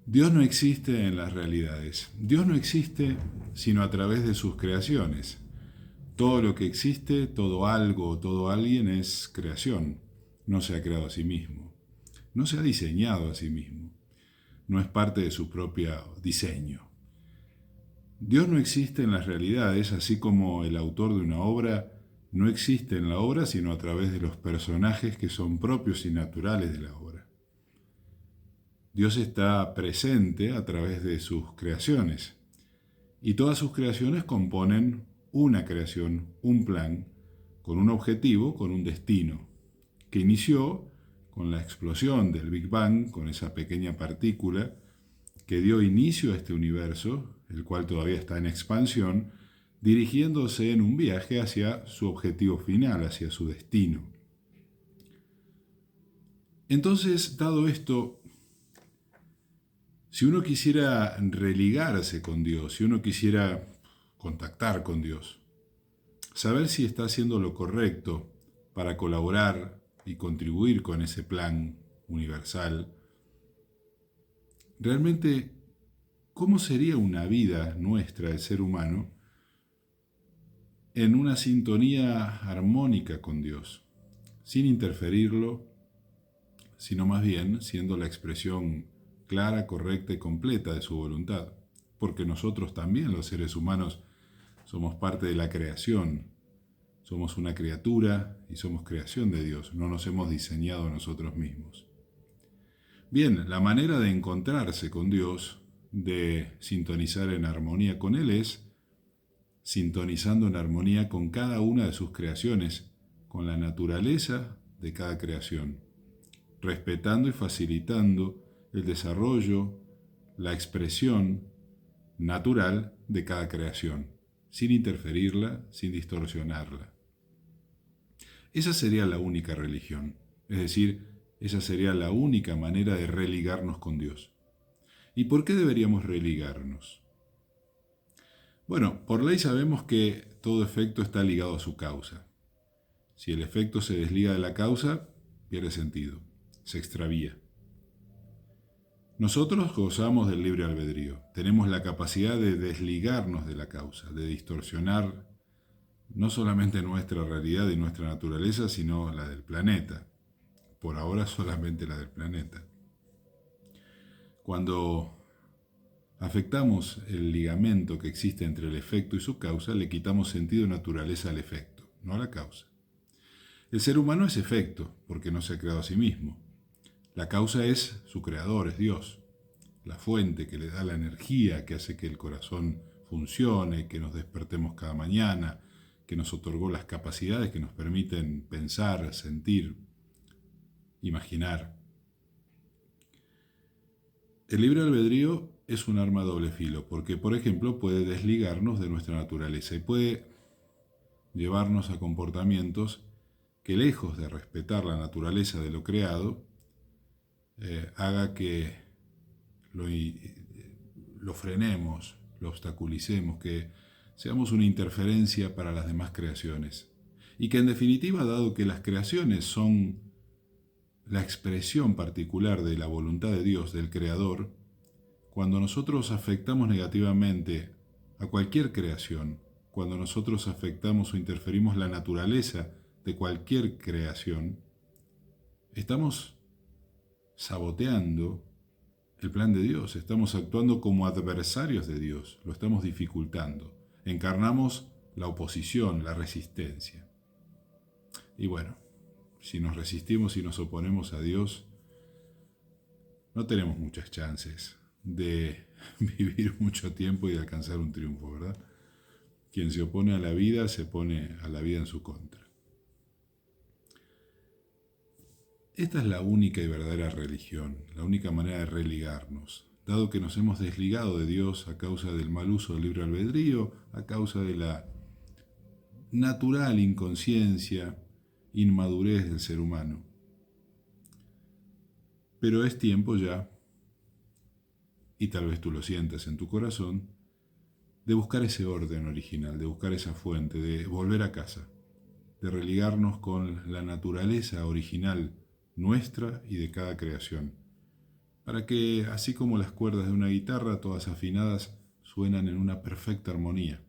Dios no existe en las realidades. Dios no existe sino a través de sus creaciones. Todo lo que existe, todo algo o todo alguien es creación. No se ha creado a sí mismo. No se ha diseñado a sí mismo. No es parte de su propio diseño. Dios no existe en las realidades, así como el autor de una obra no existe en la obra sino a través de los personajes que son propios y naturales de la obra. Dios está presente a través de sus creaciones, y todas sus creaciones componen una creación, un plan, con un objetivo, con un destino, que inició con la explosión del Big Bang, con esa pequeña partícula que dio inicio a este universo, el cual todavía está en expansión, dirigiéndose en un viaje hacia su objetivo final, hacia su destino. Entonces, dado esto, si uno quisiera religarse con Dios, si uno quisiera contactar con Dios, saber si está haciendo lo correcto para colaborar y contribuir con ese plan universal, realmente, ¿cómo sería una vida nuestra, el ser humano, en una sintonía armónica con Dios, sin interferirlo, sino más bien siendo la expresión clara, correcta y completa de su voluntad? Porque nosotros también, los seres humanos, somos parte de la creación. Somos una criatura y somos creación de Dios. No nos hemos diseñado nosotros mismos. Bien, la manera de encontrarse con Dios, de sintonizar en armonía con Él, es sintonizando en armonía con cada una de sus creaciones, con la naturaleza de cada creación, respetando y facilitando el desarrollo, la expresión natural de cada creación, sin interferirla, sin distorsionarla. Esa sería la única religión, es decir, esa sería la única manera de religarnos con Dios. ¿Y por qué deberíamos religarnos? Bueno, por ley sabemos que todo efecto está ligado a su causa. Si el efecto se desliga de la causa, pierde sentido, se extravía. Nosotros gozamos del libre albedrío, tenemos la capacidad de desligarnos de la causa, de distorsionar no solamente nuestra realidad y nuestra naturaleza, sino la del planeta. Por ahora solamente la del planeta. Cuando afectamos el ligamento que existe entre el efecto y su causa, le quitamos sentido y naturaleza al efecto, no a la causa. El ser humano es efecto, porque no se ha creado a sí mismo. La causa es su creador, es Dios, la fuente que le da la energía, que hace que el corazón funcione, que nos despertemos cada mañana, que nos otorgó las capacidades que nos permiten pensar, sentir, imaginar. El libre albedrío es un arma a doble filo, porque, por ejemplo, puede desligarnos de nuestra naturaleza y puede llevarnos a comportamientos que, lejos de respetar la naturaleza de lo creado, haga que lo frenemos, lo obstaculicemos, que seamos una interferencia para las demás creaciones. Y que en definitiva, dado que las creaciones son la expresión particular de la voluntad de Dios, del Creador, cuando nosotros afectamos negativamente a cualquier creación, cuando nosotros afectamos o interferimos la naturaleza de cualquier creación, estamos saboteando el plan de Dios, estamos actuando como adversarios de Dios, lo estamos dificultando, encarnamos la oposición, la resistencia. Y bueno, si nos resistimos y nos oponemos a Dios, no tenemos muchas chances de vivir mucho tiempo y de alcanzar un triunfo, ¿verdad? Quien se opone a la vida se pone a la vida en su contra. Esta es la única y verdadera religión, la única manera de religarnos, dado que nos hemos desligado de Dios a causa del mal uso del libre albedrío, a causa de la natural inconsciencia, inmadurez del ser humano. Pero es tiempo ya, y tal vez tú lo sientas en tu corazón, de buscar ese orden original, de buscar esa fuente, de volver a casa, de religarnos con la naturaleza original nuestra y de cada creación, para que, así como las cuerdas de una guitarra, todas afinadas, suenan en una perfecta armonía,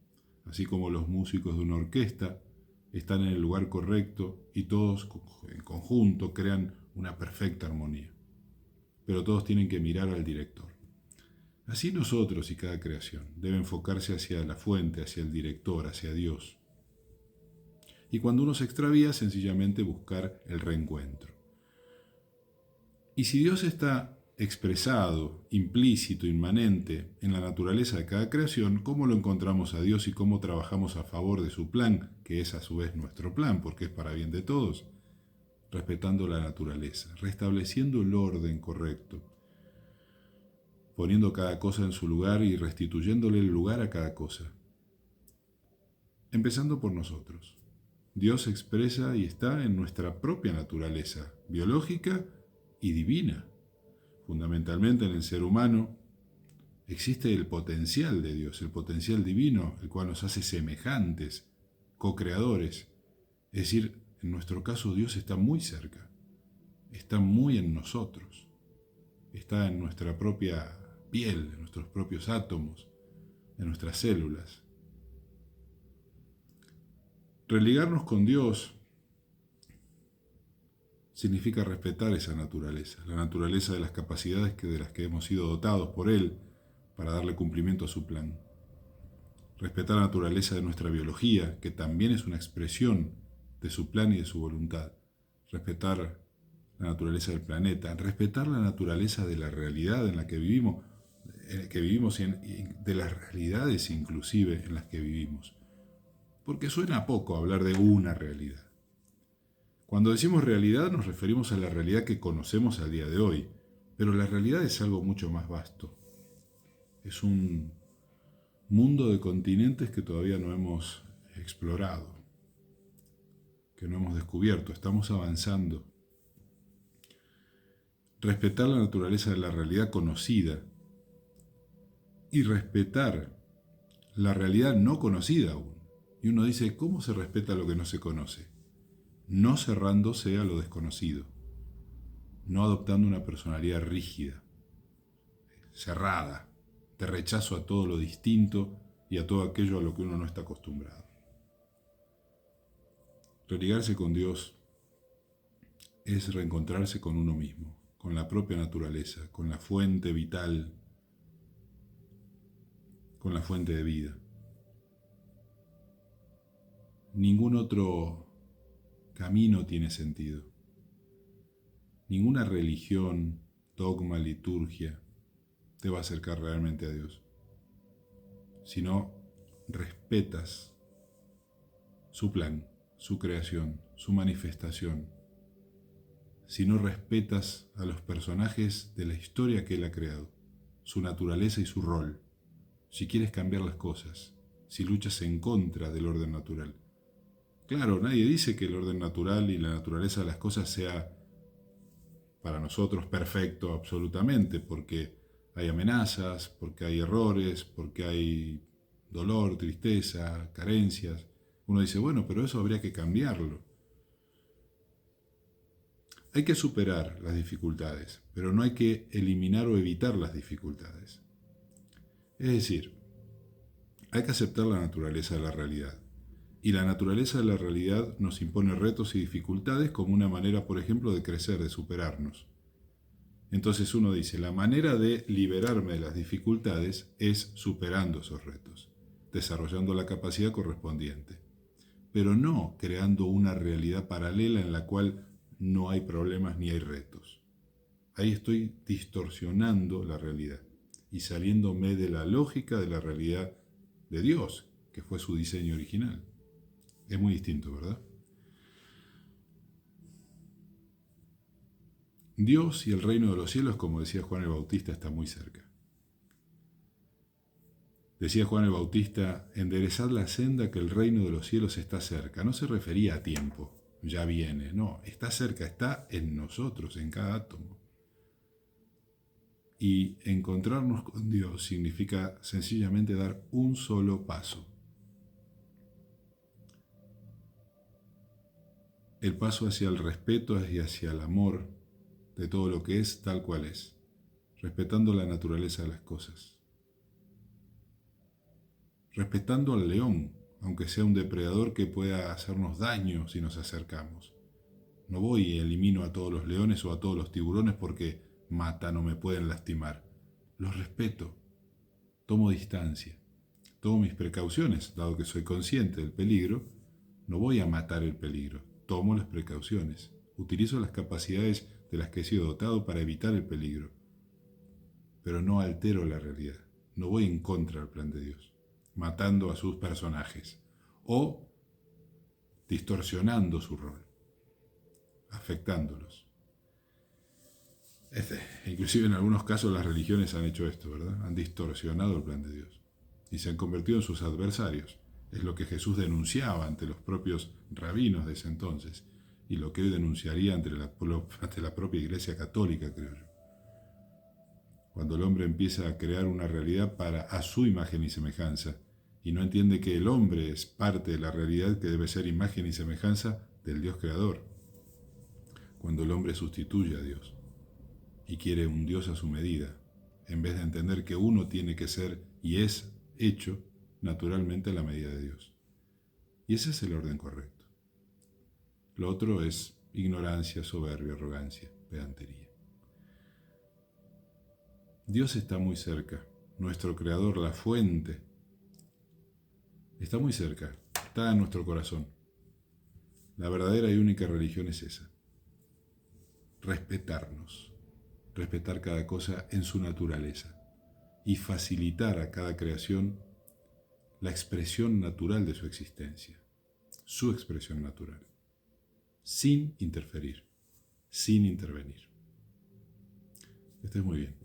así como los músicos de una orquesta están en el lugar correcto y todos en conjunto crean una perfecta armonía. Pero todos tienen que mirar al director. Así nosotros y cada creación debe enfocarse hacia la fuente, hacia el director, hacia Dios. Y cuando uno se extravía, sencillamente buscar el reencuentro. Y si Dios está expresado, implícito, inmanente en la naturaleza de cada creación, ¿cómo lo encontramos a Dios y cómo trabajamos a favor de su plan, que es a su vez nuestro plan, porque es para bien de todos? Respetando la naturaleza, restableciendo el orden correcto, poniendo cada cosa en su lugar y restituyéndole el lugar a cada cosa. Empezando por nosotros. Dios se expresa y está en nuestra propia naturaleza, biológica y divina. Fundamentalmente en el ser humano existe el potencial de Dios, el potencial divino, el cual nos hace semejantes, co-creadores. Es decir, en nuestro caso Dios está muy cerca, está muy en nosotros, está en nuestra propia piel, en nuestros propios átomos, en nuestras células. Religarnos con Dios significa respetar esa naturaleza, la naturaleza de las capacidades de las que hemos sido dotados por Él para darle cumplimiento a su plan. Respetar la naturaleza de nuestra biología, que también es una expresión de su plan y de su voluntad. Respetar la naturaleza del planeta, respetar la naturaleza de la realidad en la que vivimos y de las realidades inclusive en las que vivimos. Porque suena poco hablar de una realidad. Cuando decimos realidad nos referimos a la realidad que conocemos al día de hoy, pero la realidad es algo mucho más vasto. Es un mundo de continentes que todavía no hemos explorado, que no hemos descubierto, estamos avanzando. Respetar la naturaleza de la realidad conocida y respetar la realidad no conocida aún. Y uno dice, ¿cómo se respeta lo que no se conoce? No cerrándose a lo desconocido, no adoptando una personalidad rígida, cerrada, de rechazo a todo lo distinto y a todo aquello a lo que uno no está acostumbrado. Religarse con Dios es reencontrarse con uno mismo, con la propia naturaleza, con la fuente vital, con la fuente de vida. Ningún otro camino tiene sentido. Ninguna religión, dogma, liturgia te va a acercar realmente a Dios. Si no respetas su plan, su creación, su manifestación, si no respetas a los personajes de la historia que Él ha creado, su naturaleza y su rol, si quieres cambiar las cosas, si luchas en contra del orden natural. Claro, nadie dice que el orden natural y la naturaleza de las cosas sea para nosotros perfecto absolutamente, porque hay amenazas, porque hay errores, porque hay dolor, tristeza, carencias. Uno dice, bueno, pero eso habría que cambiarlo. Hay que superar las dificultades, pero no hay que eliminar o evitar las dificultades. Es decir, hay que aceptar la naturaleza de la realidad. Y la naturaleza de la realidad nos impone retos y dificultades como una manera, por ejemplo, de crecer, de superarnos. Entonces uno dice, la manera de liberarme de las dificultades es superando esos retos, desarrollando la capacidad correspondiente, pero no creando una realidad paralela en la cual no hay problemas ni hay retos. Ahí estoy distorsionando la realidad y saliéndome de la lógica de la realidad de Dios, que fue su diseño original. Es muy distinto, ¿verdad? Dios y el reino de los cielos, como decía Juan el Bautista, está muy cerca. Decía Juan el Bautista, enderezad la senda que el reino de los cielos está cerca. No se refería a tiempo, ya viene, no, está cerca, está en nosotros, en cada átomo. Y encontrarnos con Dios significa sencillamente dar un solo paso. El paso hacia el respeto y hacia el amor de todo lo que es tal cual es. respetando la naturaleza de las cosas, respetando al león, aunque sea un depredador que pueda hacernos daño si nos acercamos. No voy y elimino a todos los leones o a todos los tiburones porque matan o me pueden lastimar. Los respeto, tomo distancia, tomo mis precauciones, dado que soy consciente del peligro. No voy a matar el peligro, tomo las precauciones, utilizo las capacidades de las que he sido dotado para evitar el peligro, pero no altero la realidad, no voy en contra del plan de Dios, matando a sus personajes o distorsionando su rol, afectándolos. Inclusive en algunos casos las religiones han hecho esto, ¿verdad? Han distorsionado el plan de Dios y se han convertido en sus adversarios. Es lo que Jesús denunciaba ante los propios rabinos de ese entonces y lo que hoy denunciaría ante la propia Iglesia Católica, creo yo. Cuando el hombre empieza a crear una realidad a su imagen y semejanza y no entiende que el hombre es parte de la realidad que debe ser imagen y semejanza del Dios creador. Cuando el hombre sustituye a Dios y quiere un Dios a su medida, en vez de entender que uno tiene que ser y es hecho naturalmente a la medida de Dios. Y ese es el orden correcto. Lo otro es ignorancia, soberbia, arrogancia, pedantería. Dios está muy cerca, nuestro Creador, la fuente, está muy cerca, está en nuestro corazón. La verdadera y única religión es esa, respetarnos, respetar cada cosa en su naturaleza y facilitar a cada creación la expresión natural de su existencia, su expresión natural, sin interferir, sin intervenir. Que estés muy bien.